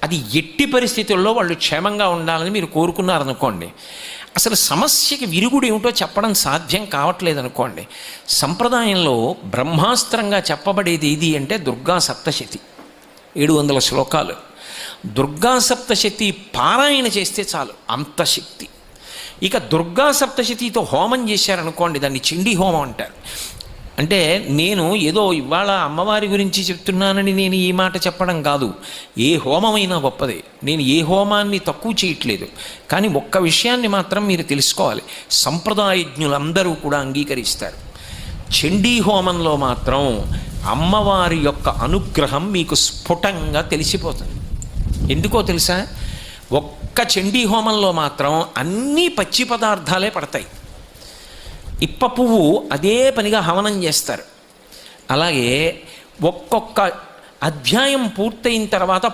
అది ఎట్టి పరిస్థితుల్లో వాళ్ళు క్షేమంగా ఉండాలని మీరు కోరుకున్నారనుకోండి, అసలు సమస్యకి విరుగుడు ఏమిటో చెప్పడం సాధ్యం కావట్లేదు అనుకోండి. సంప్రదాయంలో బ్రహ్మాస్త్రంగా చెప్పబడేది ఏది అంటే దుర్గా సప్తశతి, 700 శ్లోకాలు. దుర్గా సప్తశతి పారాయణ చేస్తే చాలు, అంత శక్తి. ఇక దుర్గా సప్తశతితో హోమం చేశారనుకోండి, దాన్ని చండీ హోమం అంటారు. అంటే నేను ఏదో ఇవాళ అమ్మవారి గురించి చెప్తున్నానని నేను ఈ మాట చెప్పడం కాదు. ఏ హోమమైనా గొప్పదే, నేను ఏ హోమాన్ని తక్కువ చేయట్లేదు. కానీ ఒక్క విషయాన్ని మాత్రం మీరు తెలుసుకోవాలి, సంప్రదాయజ్ఞులందరూ కూడా అంగీకరిస్తారు. చండీ హోమంలో మాత్రం అమ్మవారి యొక్క అనుగ్రహం మీకు స్ఫుటంగా తెలిసిపోతుంది. ఎందుకో తెలుసా? ఒక్క చండీ హోమంలో మాత్రం అన్నీ పచ్చి పదార్థాలే పడతాయి. ఇప్ప పువ్వు అదే పనిగా హవనం చేస్తారు. అలాగే ఒక్కొక్క అధ్యాయం పూర్తయిన తర్వాత